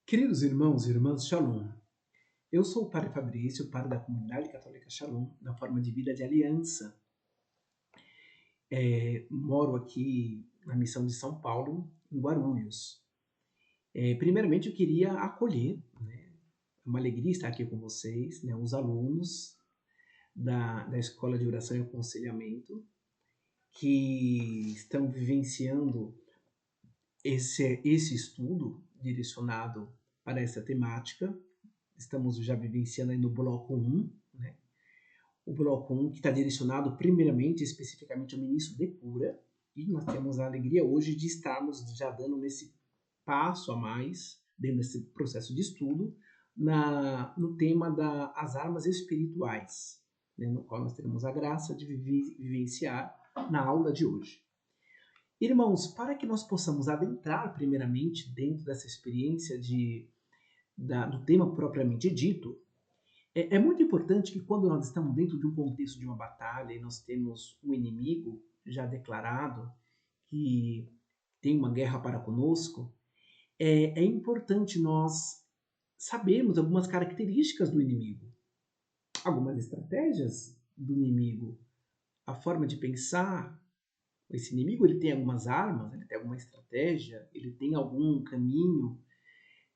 Queridos irmãos e irmãs, Shalom. Eu sou o Padre Fabrício, padre da Comunidade Católica Shalom, da Forma de Vida de Aliança. Moro aqui na Missão de São Paulo, em Guarulhos. Primeiramente, eu queria acolher, né, é uma alegria estar aqui com vocês, né, os alunos da Escola de Oração e Aconselhamento, que estão vivenciando esse estudo direcionado para essa temática. Estamos já vivenciando aí no bloco 1, né? O bloco 1 que está direcionado primeiramente, especificamente ao ministro de cura, e nós temos a alegria hoje de estarmos já dando nesse passo a mais, dentro desse processo de estudo, no tema das armas espirituais, né? No qual nós teremos a graça de vivenciar na aula de hoje. Irmãos, para que nós possamos adentrar primeiramente dentro dessa experiência do tema propriamente dito, é muito importante que quando nós estamos dentro de um contexto de uma batalha e nós temos um inimigo já declarado que tem uma guerra para conosco, é importante nós sabermos algumas características do inimigo, algumas estratégias do inimigo, a forma de pensar. Esse inimigo ele tem algumas armas, ele tem alguma estratégia, ele tem algum caminho.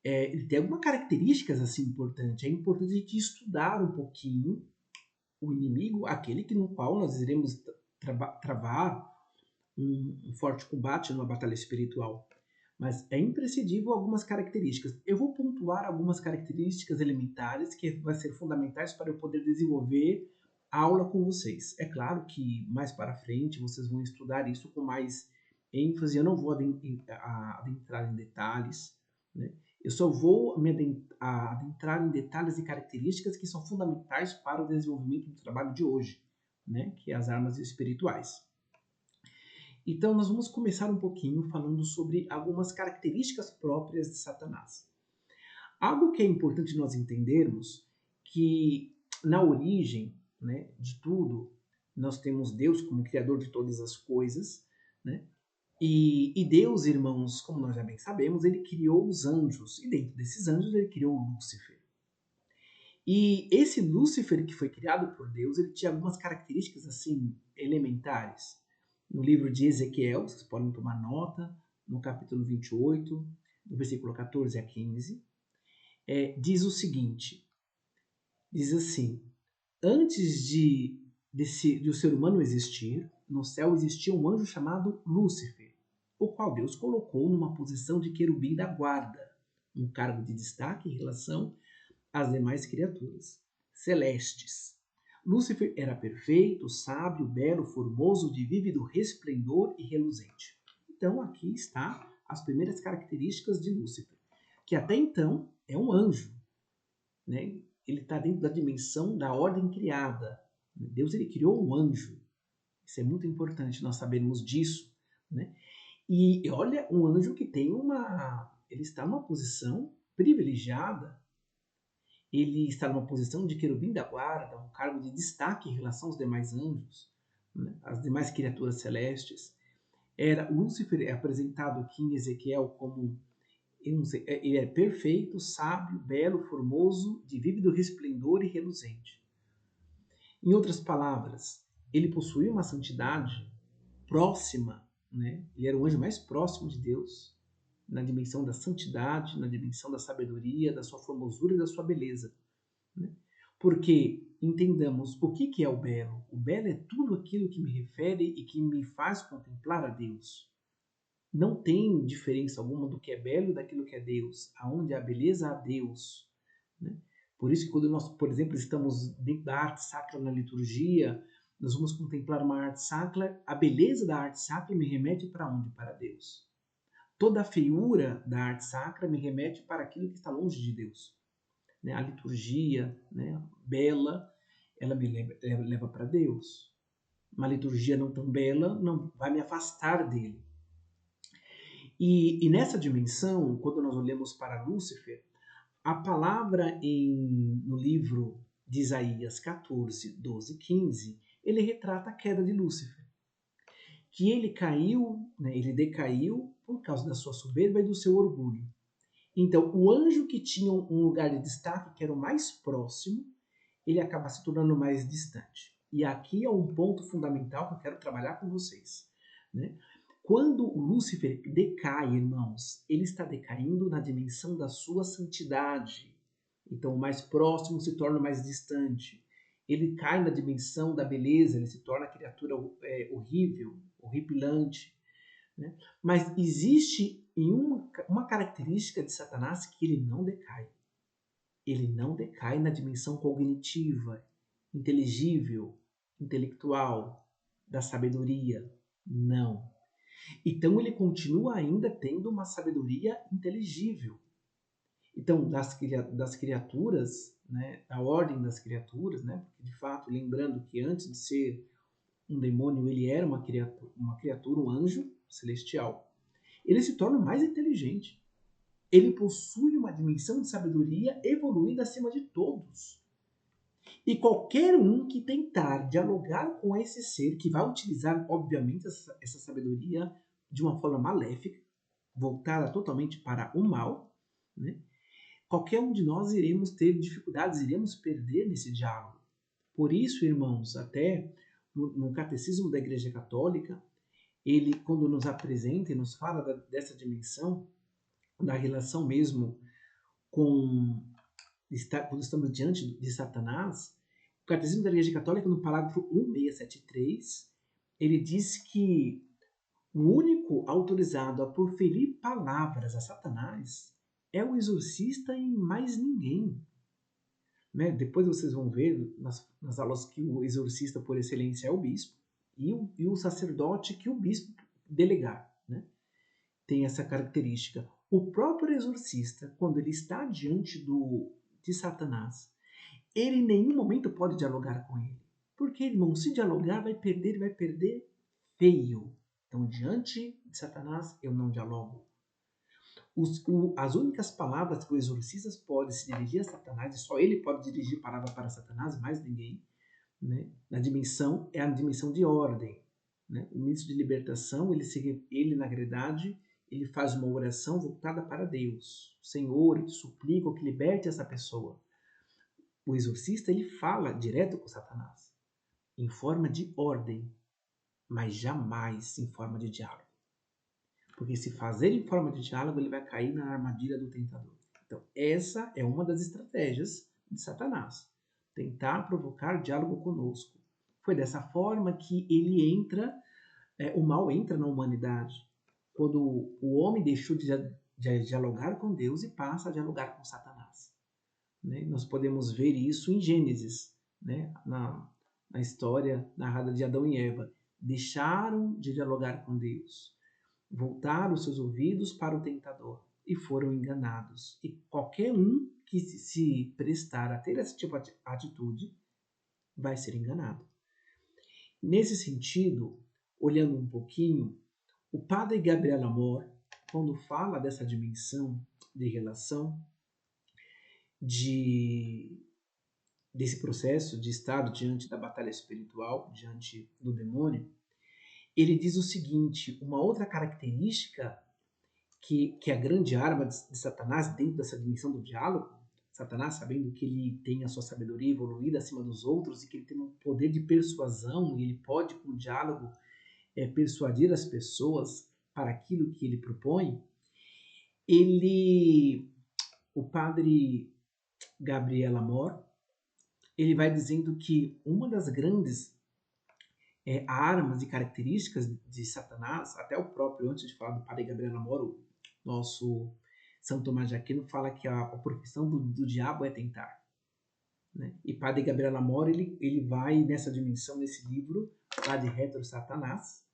Ele tem algumas características assim importantes. É importante a gente estudar um pouquinho o inimigo, aquele no qual nós iremos travar um forte combate numa batalha espiritual. Mas é imprescindível algumas características. Eu vou pontuar algumas características elementares que vão ser fundamentais para eu poder desenvolver a aula com vocês. É claro que mais para frente vocês vão estudar isso com mais ênfase. Eu não vou adentrar em detalhes, né? Eu só vou me adentrar em detalhes e características que são fundamentais para o desenvolvimento do trabalho de hoje, né? Que é as armas espirituais. Então, nós vamos começar um pouquinho falando sobre algumas características próprias de Satanás. Algo que é importante nós entendermos que na origem, né, de tudo, nós temos Deus como criador de todas as coisas, né? E Deus, irmãos, como nós já bem sabemos, ele criou os anjos, e dentro desses anjos ele criou Lúcifer. E esse Lúcifer que foi criado por Deus, ele tinha algumas características assim elementares. No livro de Ezequiel, vocês podem tomar nota, no capítulo 28, no versículo 14 a 15, diz o seguinte, diz assim: antes de o ser humano existir, no céu existia um anjo chamado Lúcifer, o qual Deus colocou numa posição de querubim da guarda, um cargo de destaque em relação às demais criaturas celestes. Lúcifer era perfeito, sábio, belo, formoso, de vívido resplendor e reluzente. Então aqui está as primeiras características de Lúcifer, que até então é um anjo, né? Ele está dentro da dimensão da ordem criada. Deus ele criou um anjo. Isso é muito importante nós sabermos disso, né? E olha, um anjo que tem ele está numa posição privilegiada. Ele está numa posição de querubim da guarda, um cargo de destaque em relação aos demais anjos, né? As demais criaturas celestes. Lúcifer é apresentado aqui em Ezequiel como ele é perfeito, sábio, belo, formoso, de vívido resplendor e reluzente. Em outras palavras, ele possuía uma santidade próxima, né? Ele era o anjo mais próximo de Deus, na dimensão da santidade, na dimensão da sabedoria, da sua formosura e da sua beleza, né? Porque entendamos o que é o belo. O belo é tudo aquilo que me refere e que me faz contemplar a Deus. Não tem diferença alguma do que é belo e daquilo que é Deus. Aonde há beleza, há Deus, né? Por isso que quando nós, por exemplo, estamos dentro da arte sacra na liturgia, nós vamos contemplar uma arte sacra, a beleza da arte sacra me remete para onde? Para Deus. Toda a feiura da arte sacra me remete para aquilo que está longe de Deus, né? A liturgia, né, bela, ela me leva para Deus. Uma liturgia não tão bela não vai me afastar dele. E nessa dimensão, quando nós olhamos para Lúcifer, a palavra no livro de Isaías 14, 12, 15, ele retrata a queda de Lúcifer. Que ele caiu, né, ele decaiu por causa da sua soberba e do seu orgulho. Então, o anjo que tinha um lugar de destaque, que era o mais próximo, ele acaba se tornando mais distante. E aqui é um ponto fundamental que eu quero trabalhar com vocês, né? Quando o Lúcifer decai, irmãos, ele está decaindo na dimensão da sua santidade. Então, o mais próximo se torna o mais distante. Ele cai na dimensão da beleza, ele se torna criatura horrível, horripilante, né? Mas existe uma característica de Satanás que ele não decai. Ele não decai na dimensão cognitiva, inteligível, intelectual, da sabedoria. Não. Então ele continua ainda tendo uma sabedoria inteligível. Então, das criaturas, né, a ordem das criaturas, né, porque de fato, lembrando que antes de ser um demônio, ele era uma criatura, um anjo celestial, ele se torna mais inteligente. Ele possui uma dimensão de sabedoria evoluída acima de todos. E qualquer um que tentar dialogar com esse ser, que vai utilizar, obviamente, essa sabedoria de uma forma maléfica, voltada totalmente para o mal, né? Qualquer um de nós iremos ter dificuldades, iremos perder nesse diálogo. Por isso, irmãos, até no Catecismo da Igreja Católica, ele, quando nos apresenta e nos fala dessa dimensão, da relação mesmo com quando estamos diante de Satanás, o Catecismo da Igreja Católica, no parágrafo 1673, ele diz que o único autorizado a proferir palavras a Satanás é o exorcista e mais ninguém. Né? Depois vocês vão ver nas aulas que o exorcista por excelência é o bispo e o sacerdote que o bispo delegar. Né? Tem essa característica. O próprio exorcista, quando ele está diante de Satanás, ele em nenhum momento pode dialogar com ele. Porque, irmão, se dialogar, vai perder feio. Então, diante de Satanás, eu não dialogo. As únicas palavras que o exorcista pode se dirigir a Satanás, e só ele pode dirigir palavra para Satanás, mais ninguém, né? Na dimensão, é a dimensão de ordem. Né? O ministro de libertação, ele na verdade, ele faz uma oração voltada para Deus. Senhor, eu te suplico que liberte essa pessoa. O exorcista, ele fala direto com Satanás, em forma de ordem, mas jamais em forma de diálogo. Porque se fazer em forma de diálogo, ele vai cair na armadilha do tentador. Então, essa é uma das estratégias de Satanás. Tentar provocar diálogo conosco. Foi dessa forma que ele entra, o mal entra na humanidade. Quando o homem deixou de dialogar com Deus e passa a dialogar com Satanás. Né? Nós podemos ver isso em Gênesis, né? na história narrada de Adão e Eva. Deixaram de dialogar com Deus. Voltaram os seus ouvidos para o tentador e foram enganados. E qualquer um que se prestar a ter esse tipo de atitude vai ser enganado. Nesse sentido, olhando um pouquinho, o padre Gabriel Amor, quando fala dessa dimensão de relação, desse processo de estar diante da batalha espiritual, diante do demônio, ele diz o seguinte: uma outra característica que é a grande arma de Satanás dentro dessa dimensão do diálogo, Satanás sabendo que ele tem a sua sabedoria evoluída acima dos outros e que ele tem um poder de persuasão e ele pode, com o diálogo, persuadir as pessoas para aquilo que ele propõe, o padre Gabriel Amor, ele vai dizendo que uma das grandes armas e características de Satanás, até o próprio, antes de falar do padre Gabriel Amor, o nosso São Tomás de Aquino fala que a profissão do diabo é tentar. Né? E padre Gabriel Amor, ele vai nessa dimensão, nesse livro, lá de Retro Satanás,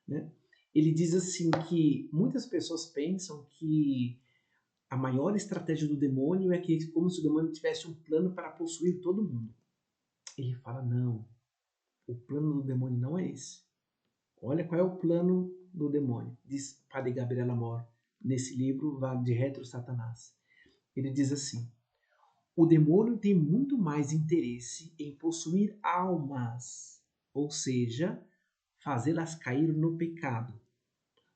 né? Ele diz assim que muitas pessoas pensam que a maior estratégia do demônio é que como se o demônio tivesse um plano para possuir todo mundo. Ele fala, não, o plano do demônio não é esse. Olha qual é o plano do demônio, diz padre Gabriel Amor, nesse livro de Retro Satanás. Ele diz assim: o demônio tem muito mais interesse em possuir almas, ou seja, fazê-las cair no pecado,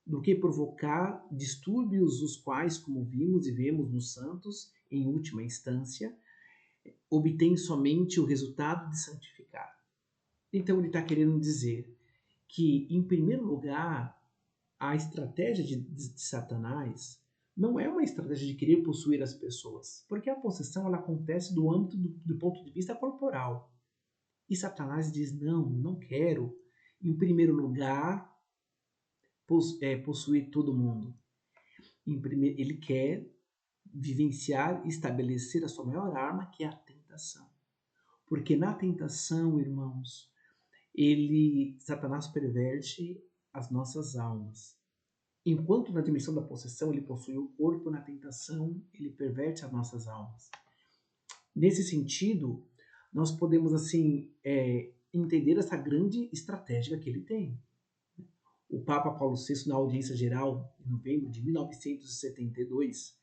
do que provocar distúrbios os quais, como vimos e vemos nos santos, em última instância, obtém somente o resultado de santificar. Então ele está querendo dizer que, em primeiro lugar, a estratégia de Satanás não é uma estratégia de querer possuir as pessoas, porque a possessão ela acontece do âmbito do ponto de vista corporal. E Satanás diz, não quero, em primeiro lugar, possuir todo mundo. Ele quer vivenciar e estabelecer a sua maior arma, que é a tentação. Porque na tentação, irmãos, Satanás perverte as nossas almas. Enquanto na dimensão da possessão ele possui o corpo, na tentação ele perverte as nossas almas. Nesse sentido, nós podemos assim entender essa grande estratégia que ele tem. O Papa Paulo VI, na audiência geral, em novembro de 1972,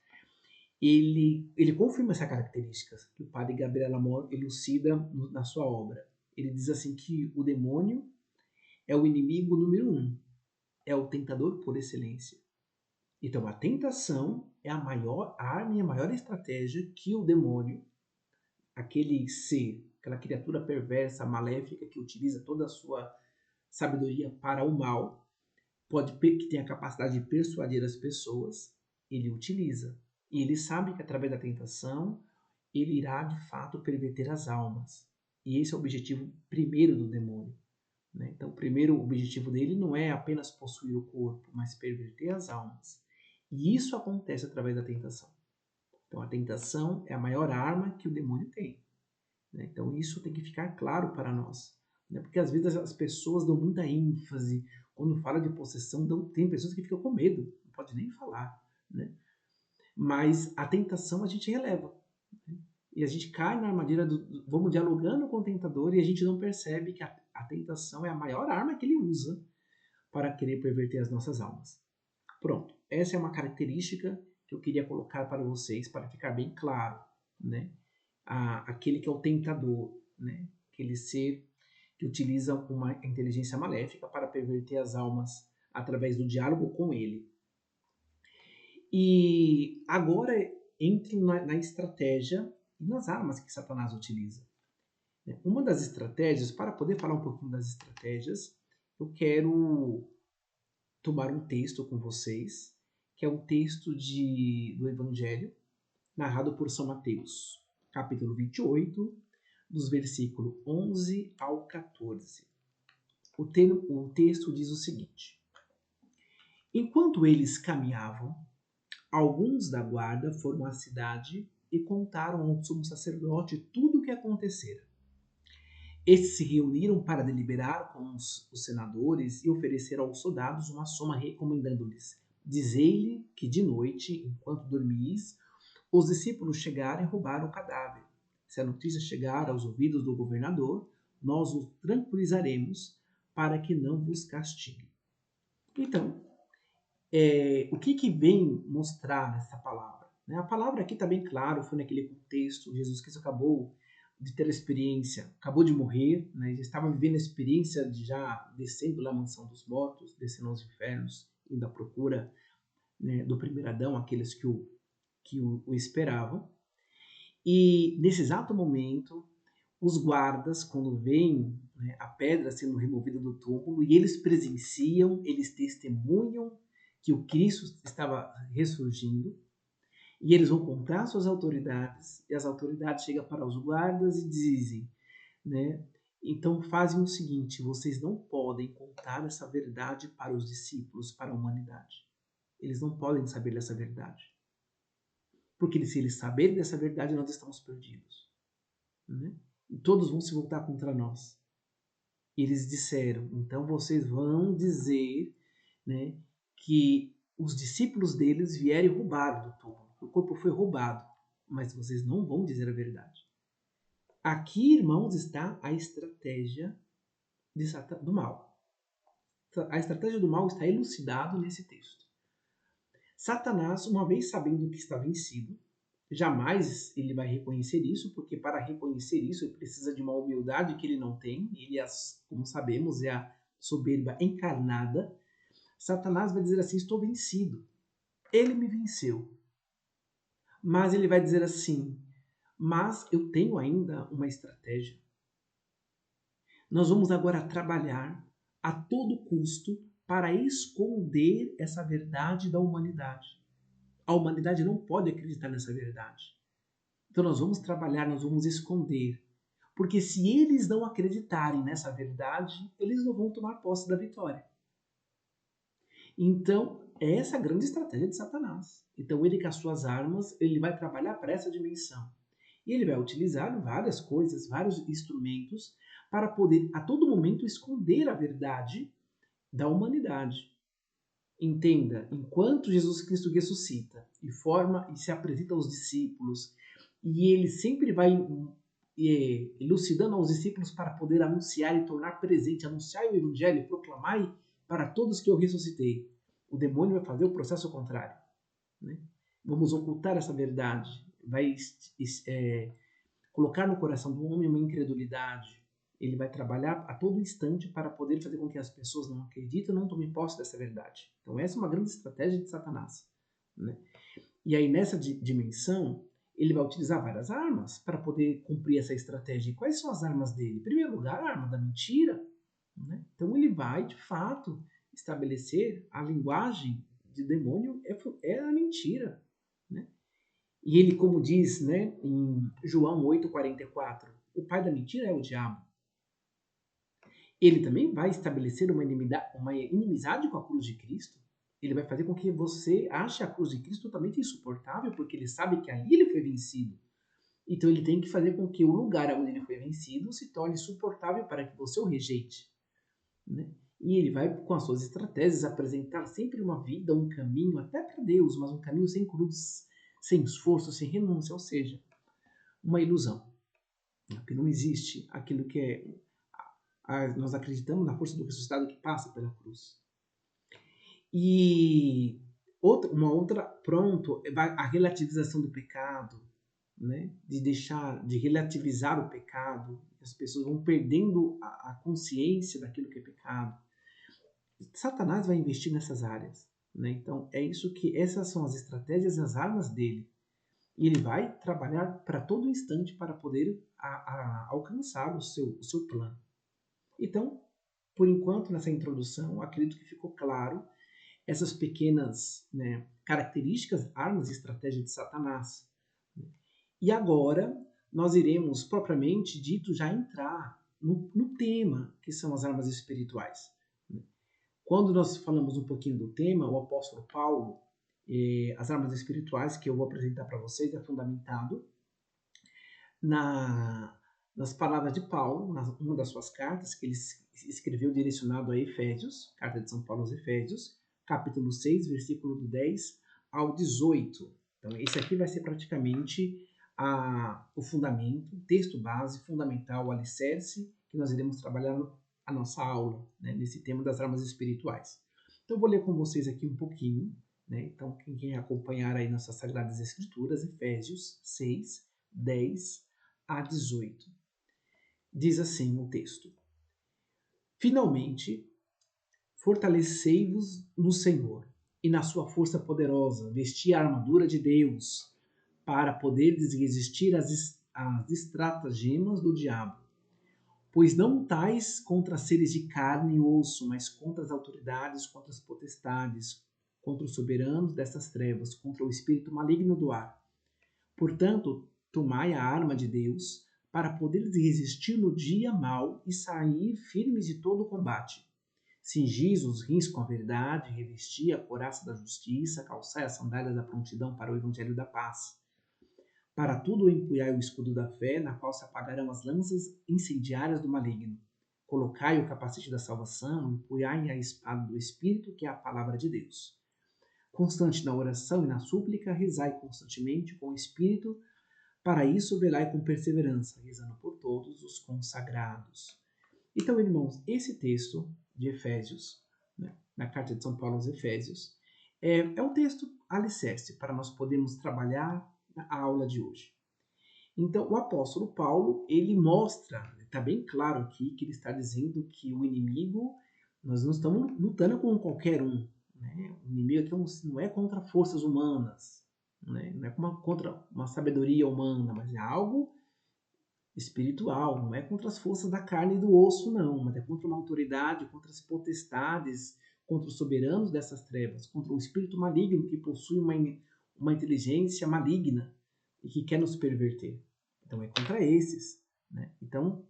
ele confirma essa característica que o padre Gabriel Amor elucida na sua obra. Ele diz assim que o demônio é o inimigo número 1, é o tentador por excelência. Então a tentação é a maior arma e a maior estratégia que o demônio, aquele ser, aquela criatura perversa, maléfica, que utiliza toda a sua sabedoria para o mal, que tem a capacidade de persuadir as pessoas, ele utiliza. E ele sabe que através da tentação, ele irá de fato perverter as almas. E esse é o objetivo primeiro do demônio. Né? Então, o primeiro objetivo dele não é apenas possuir o corpo, mas perverter as almas. E isso acontece através da tentação. Então, a tentação é a maior arma que o demônio tem. Né? Então, isso tem que ficar claro para nós. Né? Porque às vezes as pessoas dão muita ênfase. Quando fala de possessão, tem pessoas que ficam com medo, não pode nem falar. Né? Mas a tentação a gente releva. Né? E a gente cai na armadilha vamos dialogando com o tentador e a gente não percebe que a tentação é a maior arma que ele usa para querer perverter as nossas almas. Pronto, essa é uma característica que eu queria colocar para vocês, para ficar bem claro, né? Aquele que é o tentador, né? Aquele ser que utiliza uma inteligência maléfica para perverter as almas através do diálogo com ele. E agora entro na estratégia e nas armas que Satanás utiliza. Uma das estratégias, para poder falar um pouquinho das estratégias, eu quero tomar um texto com vocês, que é um texto do Evangelho, narrado por São Mateus, capítulo 28, dos versículos 11 ao 14. O texto diz o seguinte: Enquanto eles caminhavam, alguns da guarda foram à cidade e contaram ao sumo sacerdote tudo o que acontecera. Estes se reuniram para deliberar com os senadores e ofereceram aos soldados uma soma, recomendando-lhes: Dizei-lhe que de noite, enquanto dormis, os discípulos chegaram e roubaram o cadáver. Se a notícia chegar aos ouvidos do governador, nós os tranquilizaremos para que não vos castigue. Então, o que vem mostrar nessa palavra? A palavra aqui está bem claro, foi naquele contexto, Jesus Cristo acabou de ter a experiência, acabou de morrer, né? Já estava vivendo a experiência de já descendo lá à mansão dos mortos, descendo aos infernos, indo à procura, né, do primeiro Adão, aqueles que o esperavam. E nesse exato momento, os guardas, quando veem, né, a pedra sendo removida do túmulo, e eles presenciam, eles testemunham que o Cristo estava ressurgindo, e eles vão contar suas autoridades, e as autoridades chegam para os guardas e dizem, né, então fazem o seguinte: vocês não podem contar essa verdade para os discípulos, para a humanidade. Eles não podem saber dessa verdade. Porque se eles saberem dessa verdade, nós estamos perdidos. Né? E todos vão se voltar contra nós. E eles disseram, então vocês vão dizer, né, que os discípulos deles vieram e roubaram do túmulo. O corpo foi roubado, mas vocês não vão dizer a verdade. Aqui, irmãos, está a estratégia do mal. A estratégia do mal está elucidado nesse texto. Satanás, uma vez sabendo que está vencido, jamais ele vai reconhecer isso, porque para reconhecer isso ele precisa de uma humildade que ele não tem. Ele, como sabemos, é a soberba encarnada. Satanás vai dizer assim: estou vencido. Ele me venceu. Mas ele vai dizer assim: mas eu tenho ainda uma estratégia. Nós vamos agora trabalhar a todo custo para esconder essa verdade da humanidade. A humanidade não pode acreditar nessa verdade. Então nós vamos trabalhar, nós vamos esconder. Porque se eles não acreditarem nessa verdade, eles não vão tomar posse da vitória. Então, é essa a grande estratégia de Satanás. Então ele com as suas armas, ele vai trabalhar para essa dimensão. E ele vai utilizar várias coisas, vários instrumentos para poder a todo momento esconder a verdade da humanidade. Entenda, enquanto Jesus Cristo ressuscita e forma e se apresenta aos discípulos, e ele sempre vai elucidando aos discípulos para poder anunciar e tornar presente, anunciar o evangelho, proclamar para todos que eu ressuscitei. O demônio vai fazer o processo contrário. Né? Vamos ocultar essa verdade, vai colocar no coração do homem uma incredulidade. Ele vai trabalhar a todo instante para poder fazer com que as pessoas não acreditem, não tomem posse dessa verdade. Então essa é uma grande estratégia de Satanás. Né? E aí nessa dimensão, ele vai utilizar várias armas para poder cumprir essa estratégia. E quais são as armas dele? Em primeiro lugar, a arma da mentira. Né? Então ele vai, de fato, estabelecer a linguagem de demônio é a mentira. Né? E ele, como diz, né, em João 8,44, o pai da mentira é o diabo. Ele também vai estabelecer uma inimizade com a cruz de Cristo. Ele vai fazer com que você ache a cruz de Cristo totalmente insuportável, porque ele sabe que ali ele foi vencido. Então ele tem que fazer com que o lugar onde ele foi vencido se torne suportável para que você o rejeite. Né? E ele vai, com as suas estratégias, apresentar sempre uma vida, um caminho, até para Deus, mas um caminho sem cruz, sem esforço, sem renúncia, ou seja, uma ilusão. Porque não existe aquilo que nós acreditamos na força do ressuscitado que passa pela cruz. E pronto, a relativização do pecado, né? De relativizar o pecado, as pessoas vão perdendo a consciência daquilo que é pecado. Satanás vai investir nessas áreas, né? Então essas são as estratégias e as armas dele. E ele vai trabalhar para todo instante para poder alcançar o seu plano. Então, por enquanto, nessa introdução, acredito que ficou claro essas pequenas, né, características, armas e estratégias de Satanás. E agora nós iremos, propriamente dito, já entrar no tema, que são as armas espirituais. Quando nós falamos um pouquinho do tema, o apóstolo Paulo, as armas espirituais que eu vou apresentar para vocês, é fundamentado nas palavras de Paulo, uma das suas cartas, que ele escreveu direcionado a Efésios, carta de São Paulo aos Efésios, capítulo 6, versículo do 10 ao 18. Então, esse aqui vai ser praticamente o fundamento, o texto base, fundamental, o alicerce, que nós iremos trabalhar a nossa aula, né, nesse tema das armas espirituais. Então, eu vou ler com vocês aqui um pouquinho, né? Então, quem acompanhar aí nossas Sagradas Escrituras, Efésios 6, 10 a 18. Diz assim o texto: finalmente, fortalecei-vos no Senhor e na sua força poderosa, vesti a armadura de Deus, para poderes resistir às estratagemas do diabo. Pois não lutais contra seres de carne e osso, mas contra as autoridades, contra as potestades, contra os soberanos dessas trevas, contra o espírito maligno do ar. Portanto, tomai a arma de Deus, para poderes resistir no dia mau e sair firmes de todo o combate. Cingis os rins com a verdade, revesti a couraça da justiça, calçai as sandálias da prontidão para o evangelho da paz. Para tudo empunhai o escudo da fé, na qual se apagarão as lanças incendiárias do maligno. Colocai o capacete da salvação, empunhai a espada do Espírito, que é a palavra de Deus. Constante na oração e na súplica, rezai constantemente com o Espírito. Para isso, velai com perseverança, rezando por todos os consagrados. Então, irmãos, esse texto de Efésios, né, na carta de São Paulo aos Efésios, é um texto alicerce para nós podermos trabalhar a aula de hoje. Então, o apóstolo Paulo, ele mostra, está bem claro aqui, que ele está dizendo que o inimigo, Nós não estamos lutando com qualquer um, né? O inimigo aqui não é contra forças humanas, né? Não é contra uma sabedoria humana, mas é algo espiritual, não é contra as forças da carne e do osso, não, mas é contra uma autoridade, contra as potestades, contra os soberanos dessas trevas, contra o espírito maligno que possui uma inteligência maligna e que quer nos perverter. Então é contra esses, né? Então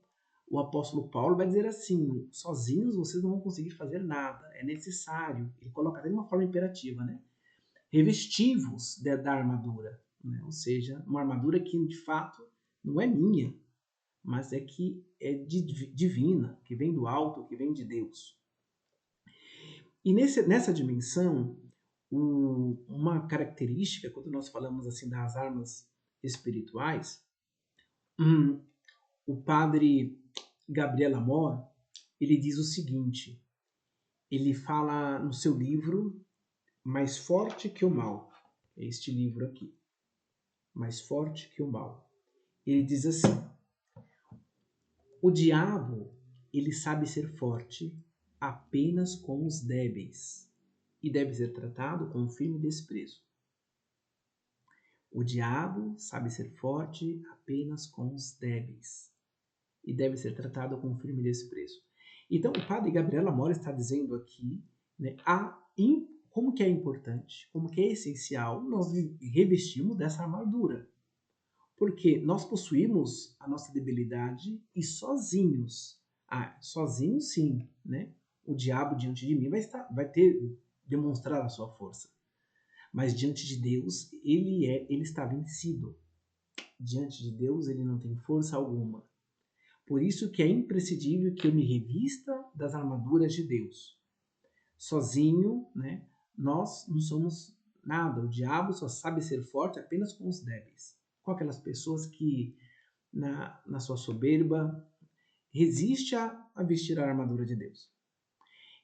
o apóstolo Paulo vai dizer assim: sozinhos vocês não vão conseguir fazer nada, é necessário. Ele coloca até de uma forma imperativa, né? Revestivos da armadura, né? Ou seja, uma armadura que de fato não é minha, mas é que é divina, que vem do alto, que vem de Deus. E nessa dimensão, uma característica, quando nós falamos assim das armas espirituais, o padre Gabriel Amor, ele diz o seguinte, ele fala no seu livro Mais Forte que o Mal, é este livro aqui, Mais Forte que o Mal. Ele diz assim: o diabo, ele sabe ser forte apenas com os débeis e deve ser tratado com firme desprezo. O diabo sabe ser forte apenas com os débeis e deve ser tratado com firme desprezo. Então, o padre Gabriel Amor está dizendo aqui, né, como que é importante, como que é essencial nós revestirmos dessa armadura. Porque nós possuímos a nossa debilidade e sozinhos, sozinhos sim, né? O diabo diante de mim vai demonstrar a sua força. Mas diante de Deus, ele está vencido. Diante de Deus, ele não tem força alguma. Por isso que é imprescindível que eu me revista das armaduras de Deus. Sozinho, né, nós não somos nada. O diabo só sabe ser forte apenas com os débeis. Com aquelas pessoas que, na sua soberba, resiste a vestir a armadura de Deus.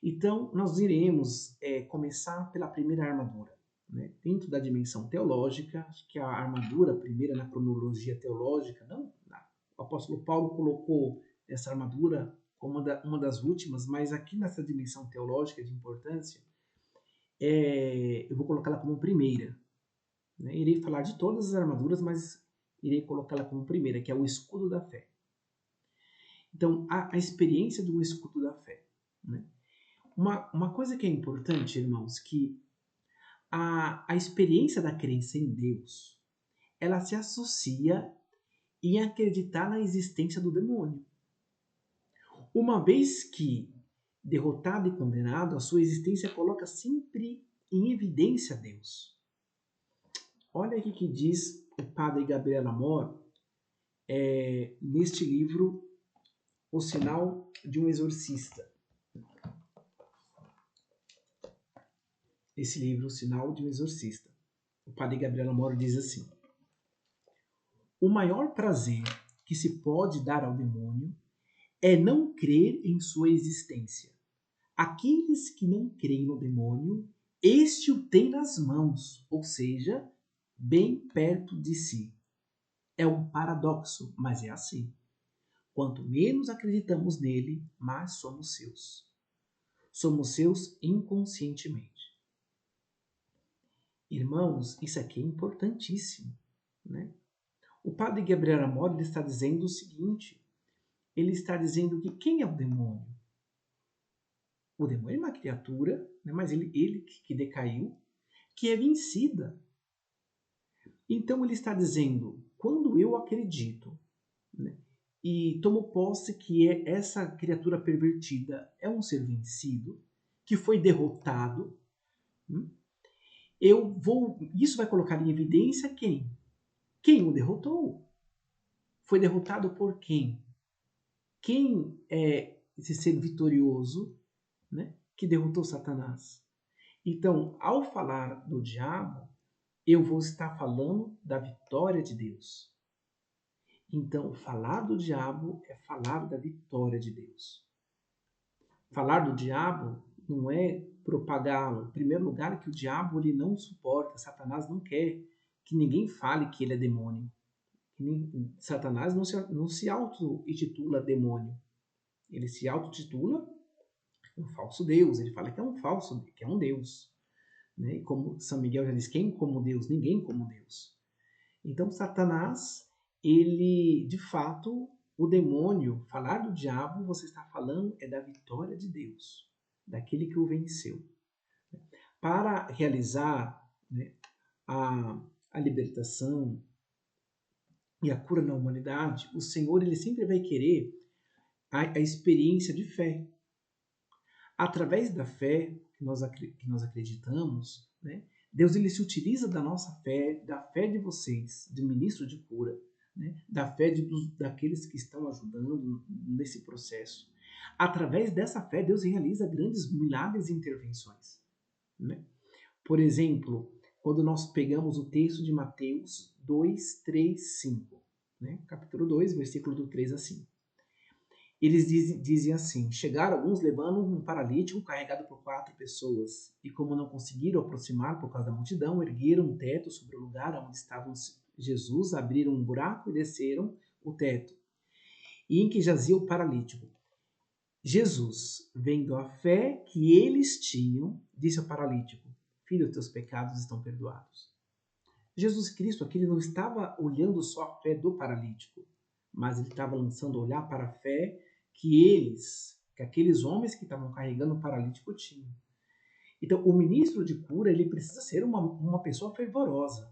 Então, nós iremos começar pela primeira armadura. Né? Dentro da dimensão teológica, que a armadura, primeira na cronologia teológica, o apóstolo Paulo colocou essa armadura como uma das últimas, mas aqui nessa dimensão teológica de importância, eu vou colocá-la como primeira. Né? Irei falar de todas as armaduras, mas irei colocá-la como primeira, que é o escudo da fé. Então, a experiência do escudo da fé. Né? Uma coisa que é importante, irmãos, que a experiência da crença em Deus, ela se associa em acreditar na existência do demônio. Uma vez que derrotado e condenado, a sua existência coloca sempre em evidência Deus. Olha aqui que diz o padre Gabriel Amor neste livro O Sinal de um Exorcista. Esse livro, O Sinal de um Exorcista. O padre Gabriel Amor diz assim: o maior prazer que se pode dar ao demônio é não crer em sua existência. Aqueles que não creem no demônio, este o tem nas mãos, ou seja, bem perto de si. É um paradoxo, mas é assim. Quanto menos acreditamos nele, mais somos seus. Somos seus inconscientemente. Irmãos, isso aqui é importantíssimo, né? O padre Gabriel Amor ele está dizendo o seguinte, ele está dizendo que quem é o demônio? O demônio é uma criatura, né, mas ele que decaiu, que é vencida. Então ele está dizendo, quando eu acredito, né, e tomo posse que essa criatura pervertida é um ser vencido, que foi derrotado, isso vai colocar em evidência quem? Quem o derrotou? Foi derrotado por quem? Quem é esse ser vitorioso, né, que derrotou Satanás? Então, ao falar do diabo, eu vou estar falando da vitória de Deus. Então, falar do diabo é falar da vitória de Deus. Falar do diabo não é propagá-lo. Em primeiro lugar, que o diabo ele não suporta, Satanás não quer que ninguém fale que ele é demônio. Satanás não se auto-intitula demônio. Ele se auto-intitula um falso Deus. Ele fala que é um falso, que é um Deus. Né? E como São Miguel já diz, quem como Deus? Ninguém como Deus. Então, Satanás, ele, de fato, o demônio, falar do diabo, você está falando é da vitória de Deus, daquele que o venceu. Para realizar, né, a libertação e a cura na humanidade, o Senhor ele sempre vai querer a experiência de fé. Através da fé que nós acreditamos, né, Deus ele se utiliza da nossa fé, da fé de vocês, de ministro de cura, né, da fé daqueles que estão ajudando nesse processo. Através dessa fé, Deus realiza grandes milagres e intervenções. Né? Por exemplo, quando nós pegamos o texto de Mateus 2, 3, 5, né? Capítulo 2, versículo do 3 a 5. Eles dizem assim: chegaram alguns levando um paralítico carregado por 4 pessoas, e como não conseguiram aproximar por causa da multidão, ergueram um teto sobre o lugar onde estava Jesus, abriram um buraco e desceram o teto, e em que jazia o paralítico. Jesus, vendo a fé que eles tinham, disse ao paralítico: filho, teus pecados estão perdoados. Jesus Cristo aqui ele não estava olhando só a fé do paralítico, mas ele estava lançando olhar para a fé que aqueles homens que estavam carregando o paralítico tinham. Então, o ministro de cura ele precisa ser uma pessoa fervorosa.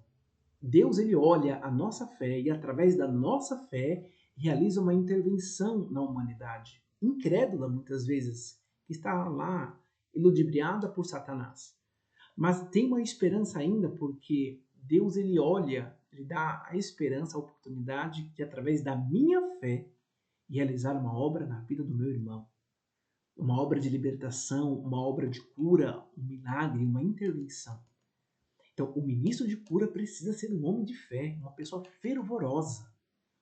Deus ele olha a nossa fé e através da nossa fé realiza uma intervenção na humanidade, incrédula muitas vezes, que está lá iludibriada por Satanás. Mas tem uma esperança ainda porque Deus ele olha, ele dá a esperança, a oportunidade de através da minha fé realizar uma obra na vida do meu irmão. Uma obra de libertação, uma obra de cura, um milagre, uma intervenção. Então, o ministro de cura precisa ser um homem de fé, uma pessoa fervorosa,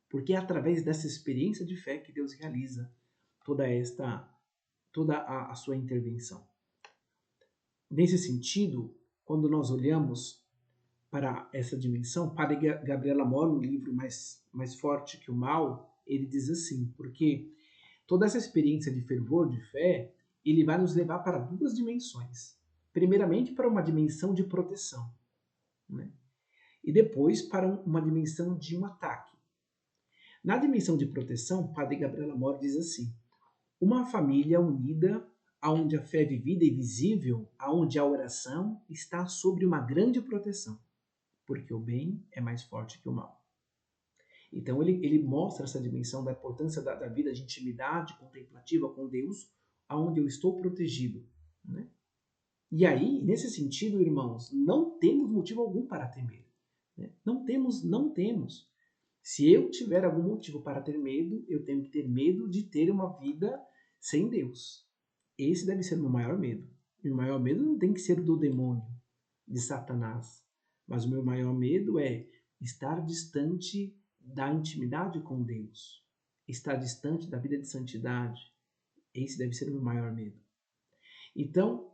porque é através dessa experiência de fé que Deus realiza toda a sua intervenção. Nesse sentido, quando nós olhamos para essa dimensão, Padre Gabriel Amor, no livro Mais Forte que o Mal, ele diz assim, porque toda essa experiência de fervor, de fé, ele vai nos levar para 2 dimensões. Primeiramente, para uma dimensão de proteção, né? E depois para uma dimensão de um ataque. Na dimensão de proteção, Padre Gabriel Amor diz assim: uma família unida, onde a fé é vivida e visível, onde a oração está sobre uma grande proteção, porque o bem é mais forte que o mal. Então ele mostra essa dimensão da importância da vida de intimidade contemplativa com Deus, onde eu estou protegido. Né? E aí, nesse sentido, irmãos, não temos motivo algum para temer. Né? Não temos. Se eu tiver algum motivo para ter medo, eu tenho que ter medo de ter uma vida sem Deus. Esse deve ser o meu maior medo. E o maior medo não tem que ser do demônio, de Satanás. Mas o meu maior medo é estar distante da intimidade com Deus. Estar distante da vida de santidade. Esse deve ser o meu maior medo. Então,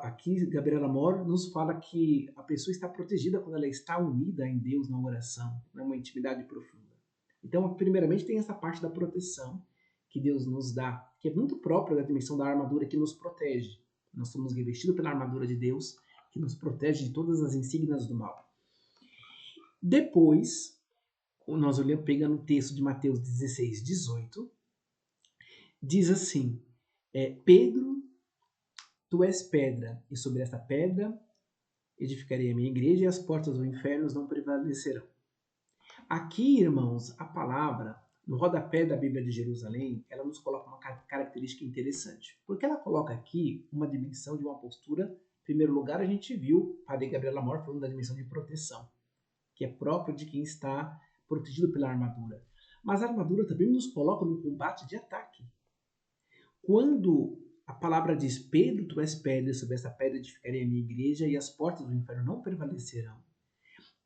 aqui Gabriela Mor nos fala que a pessoa está protegida quando ela está unida em Deus na oração, numa intimidade profunda. Então, primeiramente tem essa parte da proteção que Deus nos dá, que é muito própria da dimensão da armadura que nos protege. Nós somos revestidos pela armadura de Deus, que nos protege de todas as insígnias do mal. Depois, nós olhamos, pegando o texto de Mateus 16, 18, diz assim, Pedro, tu és pedra, e sobre esta pedra edificarei a minha igreja e as portas do inferno não prevalecerão. Aqui, irmãos, a palavra, no rodapé da Bíblia de Jerusalém, ela nos coloca uma característica interessante. Porque ela coloca aqui uma dimensão de uma postura. Em primeiro lugar, a gente viu o Padre Gabriel Amor falando da dimensão de proteção, que é próprio de quem está protegido pela armadura. Mas a armadura também nos coloca num combate de ataque. Quando a palavra diz, Pedro, tu és pedra, sobre essa pedra edificarei a minha igreja e as portas do inferno não prevalecerão.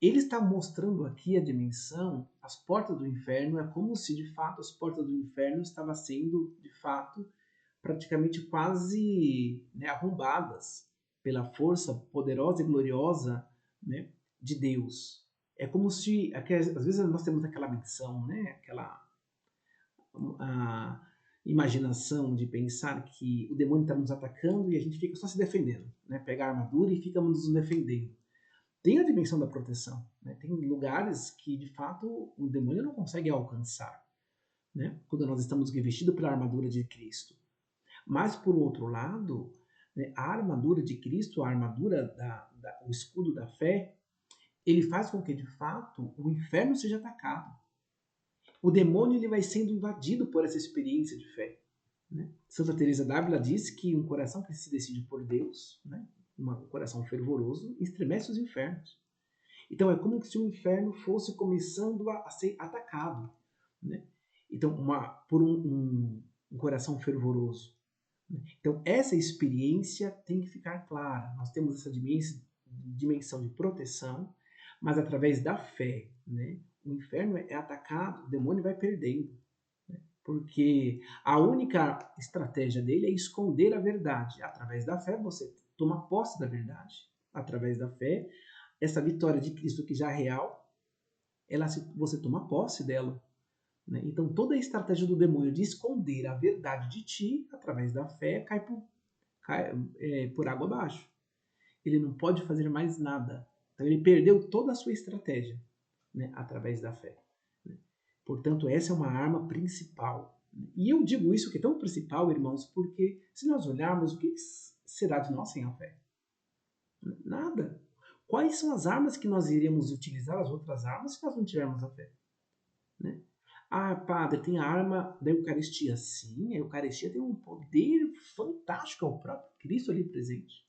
Ele está mostrando aqui a dimensão, as portas do inferno, é como se de fato as portas do inferno estavam sendo, de fato, praticamente quase, né, arrombadas pela força poderosa e gloriosa, né, de Deus. É como se, às vezes nós temos aquela menção, né, imaginação de pensar que o demônio está nos atacando e a gente fica só se defendendo, né? Pega a armadura e fica nos defendendo. Tem a dimensão da proteção, né? Tem lugares que, de fato, o demônio não consegue alcançar, né? Quando nós estamos revestidos pela armadura de Cristo. Mas, por outro lado, né, a armadura de Cristo, a armadura, o escudo da fé, ele faz com que, de fato, o inferno seja atacado. O demônio ele vai sendo invadido por essa experiência de fé. Né? Santa Teresa d'Ávila diz que um coração que se decide por Deus, né, um coração fervoroso, estremece os infernos. Então é como se o inferno fosse começando a ser atacado. Né? Então, por um coração fervoroso. Né? Então, essa experiência tem que ficar clara. Nós temos essa dimensão de proteção, mas através da fé. Né? O inferno é atacado, o demônio vai perdendo. Né? Porque a única estratégia dele é esconder a verdade. Através da fé, você toma posse da verdade. Através da fé, essa vitória de Cristo que já é real, você toma posse dela. Né? Então, toda a estratégia do demônio de esconder a verdade de ti, através da fé, cai por água abaixo. Ele não pode fazer mais nada. Então, ele perdeu toda a sua estratégia, né? Através da fé. Né? Portanto, essa é uma arma principal. E eu digo isso que é tão principal, irmãos, porque se nós olharmos, o que será de nós sem a fé? Nada. Quais são as armas que nós iremos utilizar, as outras armas, se nós não tivermos a fé? Né? Ah, padre, tem a arma da Eucaristia. Sim, a Eucaristia tem um poder fantástico, é o próprio Cristo ali presente.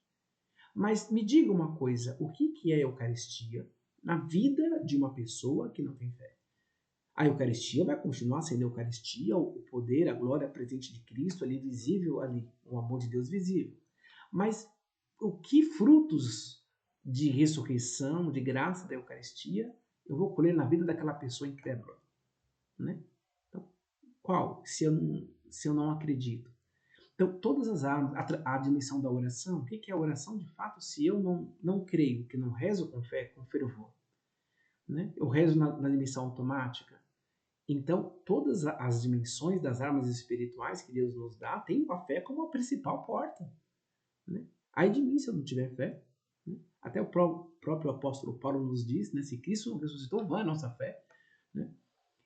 Mas me diga uma coisa, o que é a Eucaristia na vida de uma pessoa que não tem fé? A Eucaristia vai continuar sendo a Eucaristia, o poder, a glória presente de Cristo ali visível, ali, o amor de Deus visível. Mas o que frutos de ressurreição, de graça da Eucaristia, eu vou colher na vida daquela pessoa incrédula? Né? Então, qual? Se eu não acredito. Então, todas as armas, a dimensão da oração, o que é a oração de fato se eu não creio, que não rezo com fé, com fervor? Né? Eu rezo na dimensão automática. Então, todas as dimensões das armas espirituais que Deus nos dá, tem a fé como a principal porta. Né? Aí de mim se eu não tiver fé. Né? Até o próprio apóstolo Paulo nos diz, né? Se Cristo não ressuscitou, vã é a nossa fé. Né?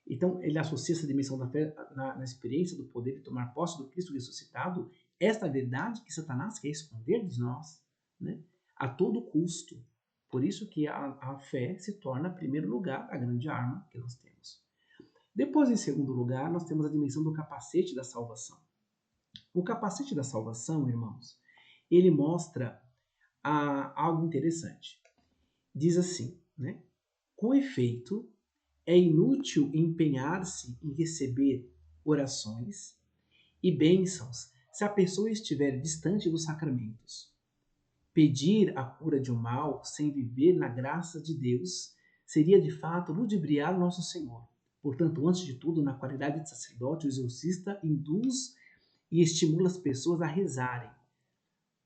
Então, ele associa essa dimensão da fé na experiência do poder de tomar posse do Cristo ressuscitado, esta verdade que Satanás quer esconder de nós, né? A todo custo. Por isso que a fé se torna, em primeiro lugar, a grande arma que nós temos. Depois, em segundo lugar, nós temos a dimensão do capacete da salvação. O capacete da salvação, irmãos, ele mostra algo interessante. Diz assim, né? Com efeito, é inútil empenhar-se em receber orações e bênçãos se a pessoa estiver distante dos sacramentos. Pedir a cura de um mal sem viver na graça de Deus seria de fato ludibriar nosso Senhor. Portanto, antes de tudo, na qualidade de sacerdote, o exorcista induz e estimula as pessoas a rezarem.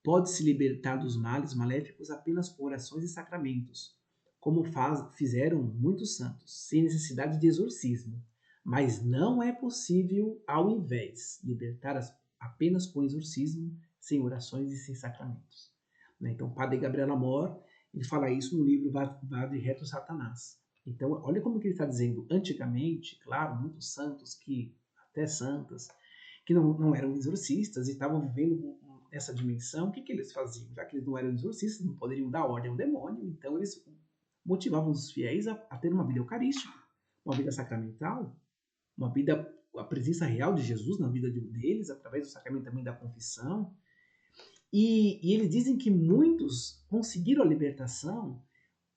Pode-se libertar dos males maléficos apenas com orações e sacramentos, como fizeram muitos santos, sem necessidade de exorcismo. Mas não é possível, ao invés, libertar apenas com exorcismo, sem orações e sem sacramentos. Né? Então, Padre Gabriel Amor, ele fala isso no livro Vade Retro Satanás. Então, olha como que ele está dizendo. Antigamente, claro, muitos santos, até santas, que não eram exorcistas e estavam vivendo essa dimensão, o que eles faziam? Já que eles não eram exorcistas, não poderiam dar ordem ao demônio, então eles motivavam os fiéis a ter uma vida eucarística, uma vida sacramental, uma vida, a presença real de Jesus na vida deles, através do sacramento também da confissão. E eles dizem que muitos conseguiram a libertação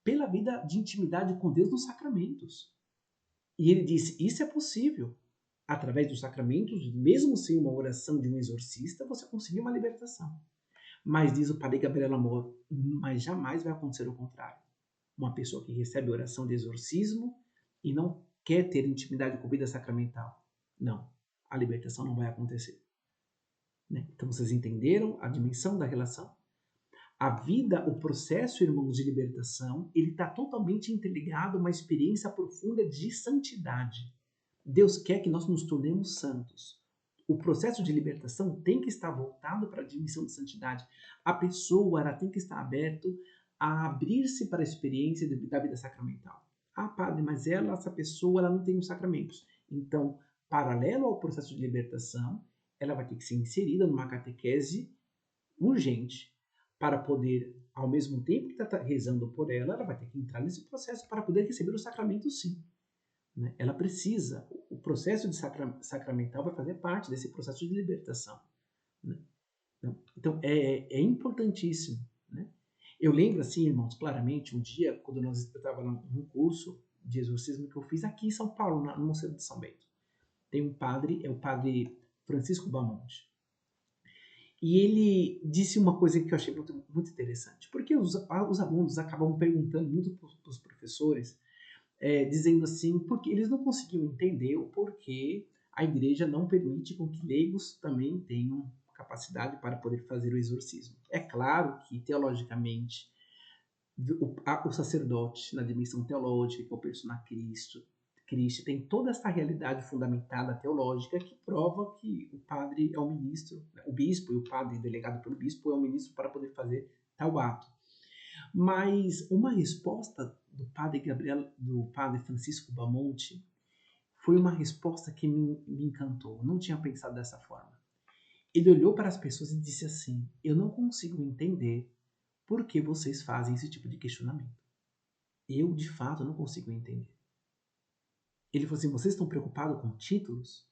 pela vida de intimidade com Deus nos sacramentos. E ele disse, isso é possível. Através dos sacramentos, mesmo sem uma oração de um exorcista, você conseguiu uma libertação. Mas diz o Padre Gabriel Amor, mas jamais vai acontecer o contrário. Uma pessoa que recebe oração de exorcismo e não quer ter intimidade com a vida sacramental. Não, a libertação não vai acontecer. Né? Então vocês entenderam a dimensão da relação? A vida, o processo, irmãos, de libertação, ele está totalmente interligado a uma experiência profunda de santidade. Deus quer que nós nos tornemos santos. o processo de libertação tem que estar voltado para a dimensão de santidade. A pessoa ela tem que estar aberta a abrir-se para a experiência da vida sacramental. Ah, padre, mas essa pessoa ela não tem os sacramentos. Então, paralelo ao processo de libertação, ela vai ter que ser inserida numa catequese urgente para poder, ao mesmo tempo que está rezando por ela, ela vai ter que entrar nesse processo para poder receber o sacramento, sim. Né? Ela precisa, o processo de sacramental vai fazer parte desse processo de libertação. Né? Então, é importantíssimo. Né? Eu lembro, assim, irmãos, claramente, um dia, quando eu estava num curso de exorcismo que eu fiz aqui em São Paulo, no Mosteiro de São Bento. Tem um padre, é o padre Francisco Bamonte. E ele disse uma coisa que eu achei muito, muito interessante, porque os alunos acabam perguntando muito para os professores, dizendo assim, porque eles não conseguiam entender o porquê a igreja não permite com que leigos também tenham capacidade para poder fazer o exorcismo. É claro que, teologicamente, o sacerdote, na dimensão teológica, que é o personar Cristo, tem toda essa realidade fundamentada teológica que prova que o padre é o ministro, o bispo e o padre delegado pelo bispo é o ministro para poder fazer tal ato. Mas uma resposta do padre Francisco Bamonte, foi uma resposta que me encantou. Eu não tinha pensado dessa forma. Ele olhou para as pessoas e disse assim: eu não consigo entender por que vocês fazem esse tipo de questionamento. Eu, de fato, não consigo entender. Ele falou assim: vocês estão preocupados com títulos?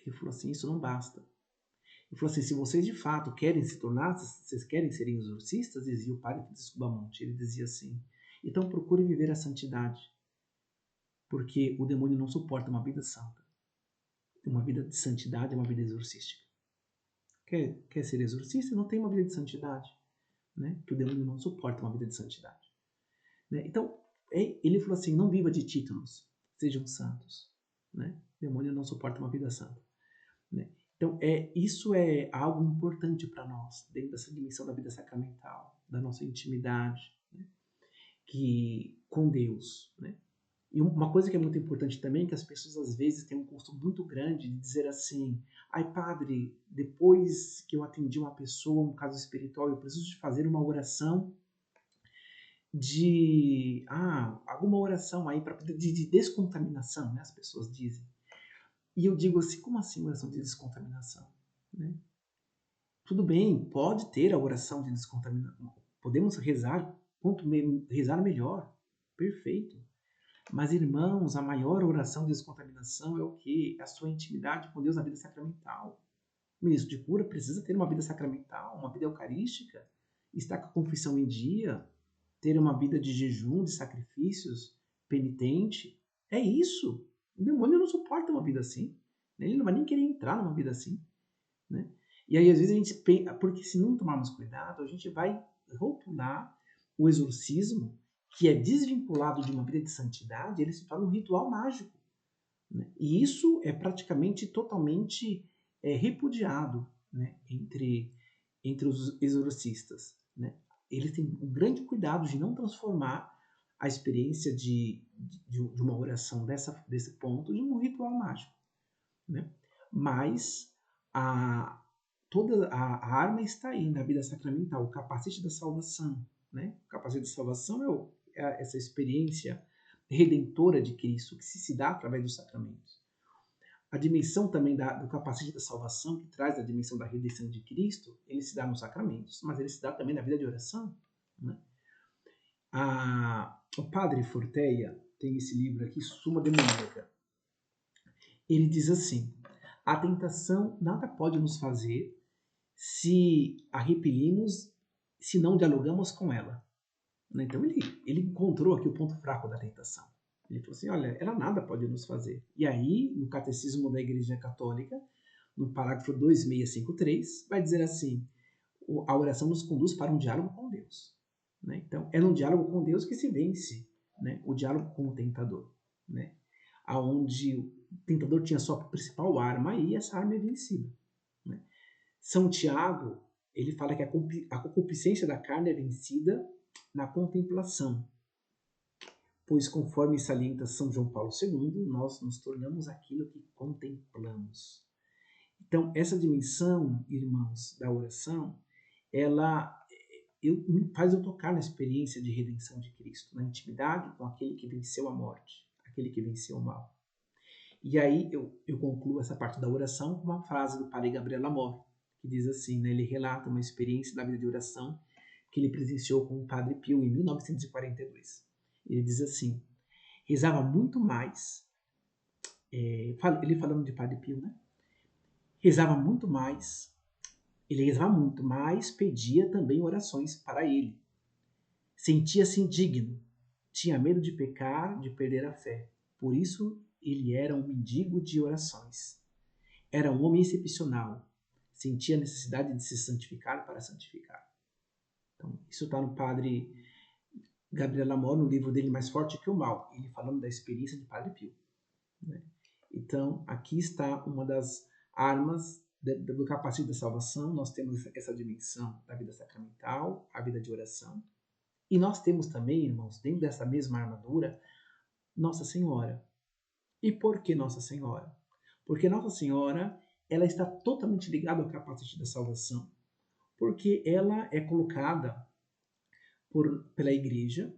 Ele falou assim: isso não basta. Ele falou assim: se vocês de fato querem se tornar, se vocês querem serem exorcistas, dizia o padre Francisco Bamonte, ele dizia assim: então procure viver a santidade, porque o demônio não suporta uma vida santa. Uma vida de santidade é uma vida exorcística. Quer ser exorcista? Não tem uma vida de santidade. Né? Que o demônio não suporta uma vida de santidade. Né? Então, ele falou assim: não viva de títulos, sejam santos. Né? O demônio não suporta uma vida santa. Né? Então, isso é algo importante para nós, dentro dessa dimensão da vida sacramental, da nossa intimidade, né? Com Deus. Né? E uma coisa que é muito importante também, que as pessoas às vezes têm um custo muito grande de dizer assim: ai padre, depois que eu atendi uma pessoa, um caso espiritual, eu preciso de fazer uma oração alguma oração aí de descontaminação, né? As pessoas dizem. E eu digo assim: como assim oração de descontaminação? Né? Tudo bem, pode ter a oração de descontaminação. Podemos rezar, rezar melhor. Perfeito. Mas, irmãos, a maior oração de descontaminação é o quê? É a sua intimidade com Deus na vida sacramental. O ministro de cura precisa ter uma vida sacramental, uma vida eucarística, estar com a confissão em dia, ter uma vida de jejum, de sacrifícios, penitente. É isso. O demônio não suporta uma vida assim. Ele não vai nem querer entrar numa vida assim. Né? E aí, às vezes, a gente pensa, porque se não tomarmos cuidado, a gente vai rotular o exorcismo, que é desvinculado de uma vida de santidade, ele se torna um ritual mágico. Né? E isso é praticamente totalmente repudiado, né? entre os exorcistas. Né? Eles têm um grande cuidado de não transformar a experiência de uma oração desse ponto de um ritual mágico. Né? Mas toda a arma está aí na vida sacramental, o capacete da salvação. Né? O capacete da salvação é essa experiência redentora de Cristo que se dá através dos sacramentos. A dimensão também do capacete da salvação, que traz a dimensão da redenção de Cristo, ele se dá nos sacramentos, mas ele se dá também na vida de oração. Né? O padre Forteia tem esse livro aqui, Suma Demoníaca. Ele diz assim: a tentação nada pode nos fazer se a repelimos, se não dialogamos com ela. Então ele encontrou aqui o ponto fraco da tentação. Ele falou assim: olha, ela nada pode nos fazer. E aí, no Catecismo da Igreja Católica, no parágrafo 2653, vai dizer assim: a oração nos conduz para um diálogo com Deus. Né? Então, é no diálogo com Deus que se vence, né? O diálogo com o tentador. Né? Onde o tentador tinha sua principal arma e essa arma é vencida. Né? São Tiago, ele fala que a concupiscência da carne é vencida na contemplação, pois conforme salienta São João Paulo II, nós nos tornamos aquilo que contemplamos. Então, essa dimensão, irmãos, da oração, ela me faz eu tocar na experiência de redenção de Cristo, na intimidade com aquele que venceu a morte, aquele que venceu o mal. E aí eu concluo essa parte da oração com uma frase do padre Gabriel Amor, que diz assim, né, ele relata uma experiência da vida de oração que ele presenciou com o Padre Pio em 1942. Ele diz assim, rezava muito mais, ele falando de Padre Pio, né? Rezava muito mais, ele rezava muito mais, pedia também orações para ele. Sentia-se indigno, tinha medo de pecar, de perder a fé. Por isso, ele era um mendigo de orações. Era um homem excepcional. Sentia a necessidade de se santificar para santificar. Então, isso está no Padre Gabriel Amor, no livro dele Mais Forte que o Mal, ele falando da experiência de Padre Pio. Né? Então, aqui está uma das armas do capacete da salvação. Nós temos essa dimensão da vida sacramental, a vida de oração. E nós temos também, irmãos, dentro dessa mesma armadura, Nossa Senhora. E por que Nossa Senhora? Porque Nossa Senhora, ela está totalmente ligada ao capacete da salvação. Porque ela é colocada pela Igreja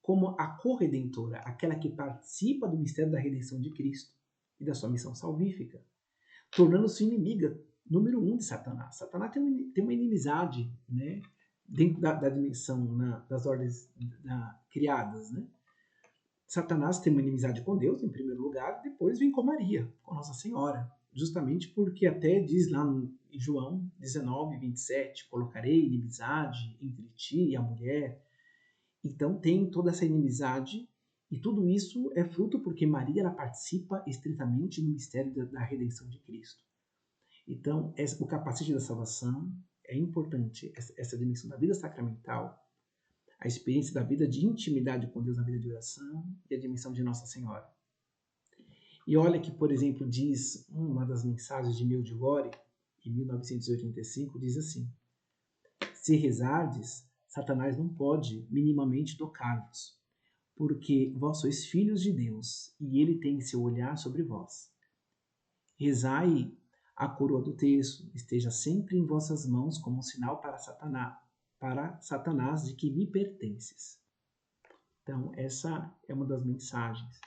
como a corredentora, aquela que participa do mistério da redenção de Cristo e da sua missão salvífica, tornando-se inimiga número 1 de Satanás. Satanás tem uma inimizade, né, dentro da dimensão das ordens criadas. Né? Satanás tem uma inimizade com Deus, em primeiro lugar, depois vem com Maria, com Nossa Senhora, justamente porque até diz lá em João 19, 27, colocarei inimizade entre ti e a mulher. Então tem toda essa inimizade e tudo isso é fruto porque Maria ela participa estritamente no mistério da redenção de Cristo. Então o capacete da salvação é importante, essa dimensão da vida sacramental, a experiência da vida de intimidade com Deus na vida de oração e a dimensão de Nossa Senhora. E olha que, por exemplo, diz uma das mensagens de Medjugorje, em 1985, diz assim, se rezardes, Satanás não pode minimamente tocar-vos, porque vós sois filhos de Deus, e ele tem seu olhar sobre vós. Rezai a coroa do terço, esteja sempre em vossas mãos como um sinal para Satanás de que me pertences. Então, essa é uma das mensagens,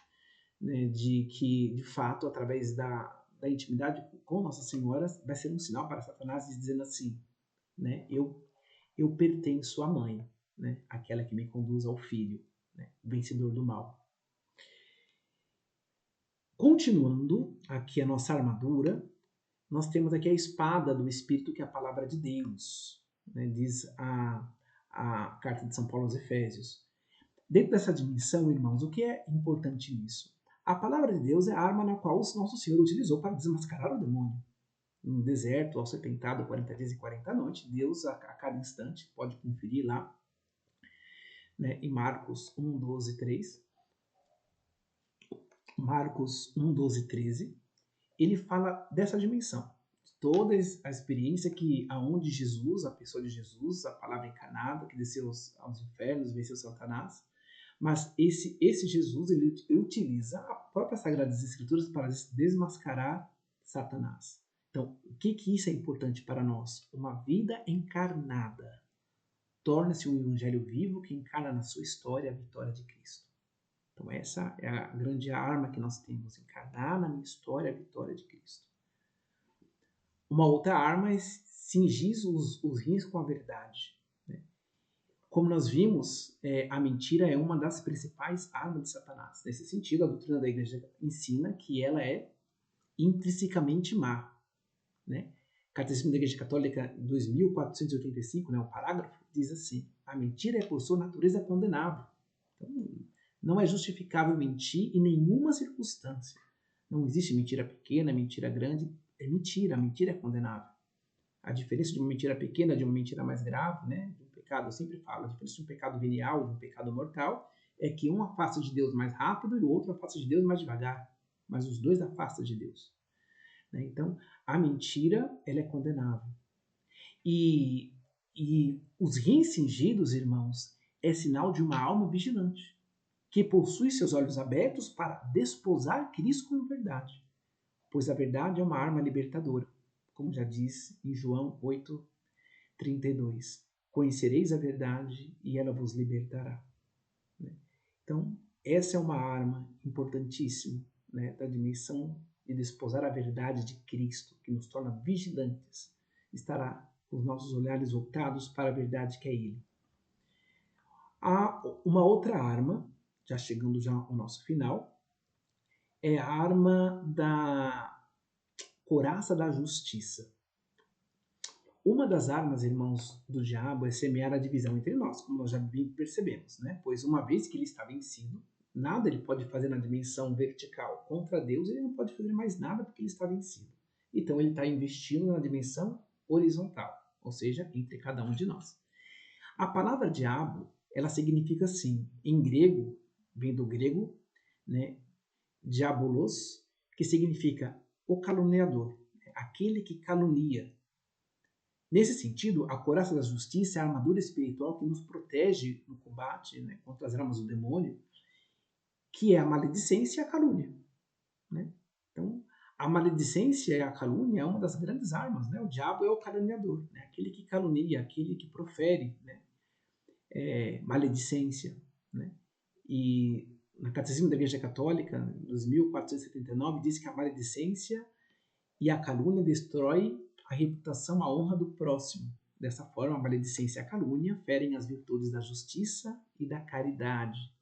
né, de que, de fato, através da intimidade com Nossa Senhora, vai ser um sinal para Satanás dizendo assim, né, eu pertenço à mãe, né, aquela que me conduz ao filho, né, vencedor do mal. Continuando aqui a nossa armadura, nós temos aqui a espada do Espírito, que é a palavra de Deus, né, diz a carta de São Paulo aos Efésios. Dentro dessa dimensão, irmãos, o que é importante nisso? A palavra de Deus é a arma na qual o nosso Senhor utilizou para desmascarar o demônio. No deserto, ao ser tentado 40 dias e 40 noites, Deus a cada instante, pode conferir lá, né, em Marcos 1, 12, 3. Marcos 1, 12, 13, ele fala dessa dimensão. Toda a experiência que aonde Jesus, a pessoa de Jesus, a palavra encarnada, que desceu aos infernos, venceu Satanás, mas esse Jesus, ele utiliza a própria Sagradas Escrituras para desmascarar Satanás. Então, o que isso é importante para nós? Uma vida encarnada. Torna-se um evangelho vivo que encarna na sua história a vitória de Cristo. Então essa é a grande arma que nós temos, encarnar na minha história a vitória de Cristo. Uma outra arma é cingir os rins com a verdade. Né? Como nós vimos, a mentira é uma das principais armas de Satanás. Nesse sentido, a doutrina da Igreja ensina que ela é intrinsecamente má. Né? Catecismo da Igreja Católica 2485, né, o parágrafo, diz assim, a mentira é por sua natureza condenável. Então, não é justificável mentir em nenhuma circunstância. Não existe mentira pequena, mentira grande, é mentira, a mentira é condenável. A diferença de uma mentira pequena de uma mentira mais grave, né, de um pecado, eu sempre falo, a diferença de um pecado venial e de um pecado mortal é que um afasta de Deus mais rápido e o outro afasta de Deus mais devagar, mas os dois afastam de Deus. Né? Então, a mentira, ela é condenável. E os rins cingidos, irmãos, é sinal de uma alma vigilante, que possui seus olhos abertos para desposar Cristo como verdade, pois a verdade é uma arma libertadora. como já diz em João 8:32. Conhecereis a verdade e ela vos libertará. Né? Então, essa é uma arma importantíssima, né, da dimensão de desposar a verdade de Cristo, que nos torna vigilantes, estará com os nossos olhares voltados para a verdade que é Ele. Há uma outra arma, já chegando já ao nosso final, é a arma da couraça da justiça. Uma das armas, irmãos, do diabo é semear a divisão entre nós, como nós já bem percebemos, né? Pois uma vez que ele está vencido, nada ele pode fazer na dimensão vertical contra Deus, ele não pode fazer mais nada porque ele está vencido. Então ele está investindo na dimensão horizontal, ou seja, entre cada um de nós. A palavra diabo, ela significa assim, em grego, vem do grego, né, diabolos, que significa o caluniador, aquele que calunia. Nesse sentido, a couraça da justiça é a armadura espiritual que nos protege no combate, né, contra as armas do demônio, que é a maledicência e a calúnia. Né? Então, a maledicência e a calúnia é uma das grandes armas. Né? O diabo é o caluniador, né? Aquele que calunia, aquele que profere, né, maledicência. Né? E no Catecismo da Igreja Católica, 2479, diz que a maledicência e a calúnia destrói a reputação, a honra do próximo. Dessa forma, a maledicência e a calúnia ferem as virtudes da justiça e da caridade.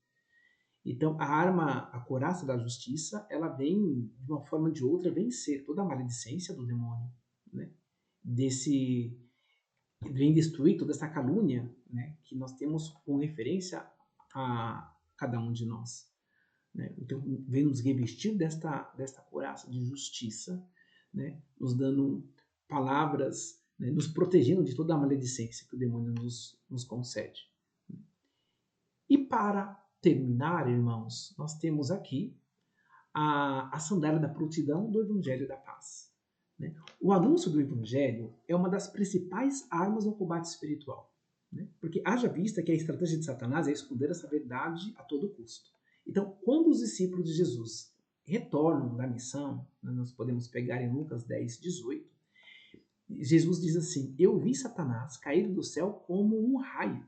Então, a arma, a couraça da justiça, ela vem, de uma forma ou de outra, vencer toda a maledicência do demônio, né? Vem destruir toda essa calúnia, né, que nós temos com referência a cada um de nós. Né? Então, vem nos revestir desta couraça de justiça, né, nos dando palavras, né, nos protegendo de toda a maledicência que o demônio nos concede. E para terminar, irmãos, nós temos aqui a sandália da prontidão do Evangelho da Paz. Né? O anúncio do Evangelho é uma das principais armas no combate espiritual. Né? Porque haja vista que a estratégia de Satanás é esconder essa verdade a todo custo. Então, quando os discípulos de Jesus retornam da missão, né, nós podemos pegar em Lucas 10:18, Jesus diz assim: eu vi Satanás cair do céu como um raio.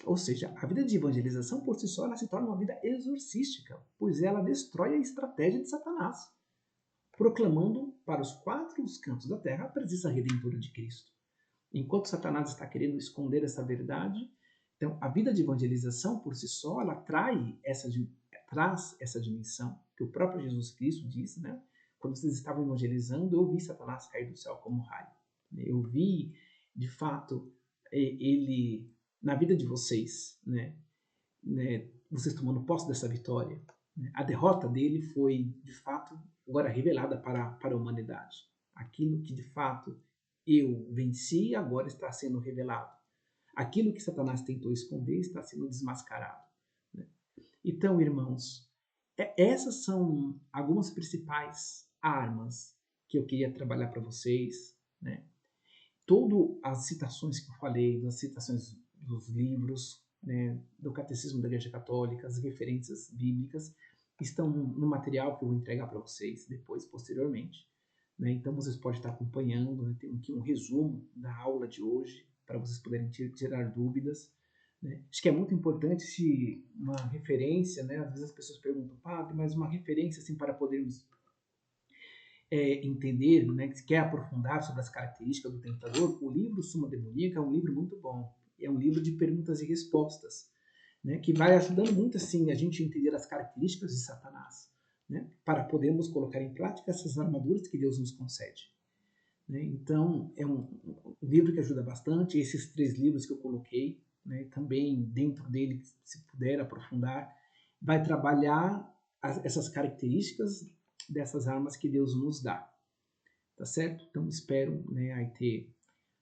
Ou seja, a vida de evangelização por si só ela se torna uma vida exorcística, pois ela destrói a estratégia de Satanás, proclamando para os quatro cantos da terra a presença redentora de Cristo. Enquanto Satanás está querendo esconder essa verdade, então a vida de evangelização por si só ela traz essa dimensão que o próprio Jesus Cristo disse, né? Quando vocês estavam evangelizando, eu vi Satanás cair do céu como um raio. Eu vi, de fato, ele na vida de vocês, né, vocês tomando posse dessa vitória. Né? A derrota dele foi, de fato, agora revelada para a humanidade. Aquilo que, de fato, eu venci agora está sendo revelado. Aquilo que Satanás tentou esconder está sendo desmascarado. Né? Então, irmãos, essas são algumas principais armas que eu queria trabalhar para vocês. Né? Todas as citações que eu falei, das citações dos livros, né, do Catecismo da Igreja Católica, as referências bíblicas, estão no material que eu vou entregar para vocês depois, posteriormente. Né? Então vocês podem estar acompanhando, né? Tem aqui um resumo da aula de hoje, para vocês poderem tirar dúvidas. Né? Acho que é muito importante se uma referência, né? Às vezes as pessoas perguntam, padre, mas uma referência assim para podermos entender, né, que quer aprofundar sobre as características do tentador, o livro Suma Demoníaca é um livro muito bom. É um livro de perguntas e respostas, né, que vai ajudando muito assim a gente entender as características de Satanás, né, para podermos colocar em prática essas armaduras que Deus nos concede. Né? Então, é um livro que ajuda bastante. Esses 3 livros que eu coloquei, né, também dentro dele, se puder aprofundar, vai trabalhar essas características dessas armas que Deus nos dá. Tá certo? Então, espero, né, aí ter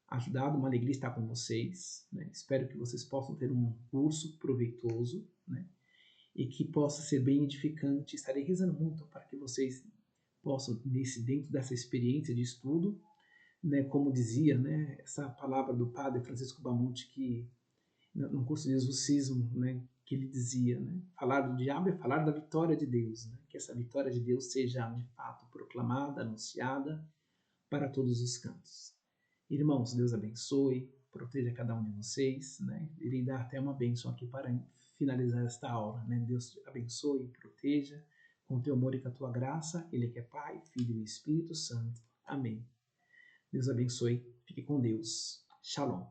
ajudado, uma alegria estar com vocês. Né? Espero que vocês possam ter um curso proveitoso, né? E que possa ser bem edificante. Estarei rezando muito para que vocês possam, dentro dessa experiência de estudo, né, como dizia, né, essa palavra do padre Francisco Bamuti, que no curso de exorcismo, né, que ele dizia, né, falar do diabo é falar da vitória de Deus, né, que essa vitória de Deus seja de fato proclamada, anunciada, para todos os cantos. Irmãos, Deus abençoe, proteja cada um de vocês, né? Irei dar até uma bênção aqui para finalizar esta aula, né? Deus abençoe, proteja, com teu amor e com a tua graça, Ele que é Pai, Filho e Espírito Santo. Amém. Deus abençoe, fique com Deus. Shalom.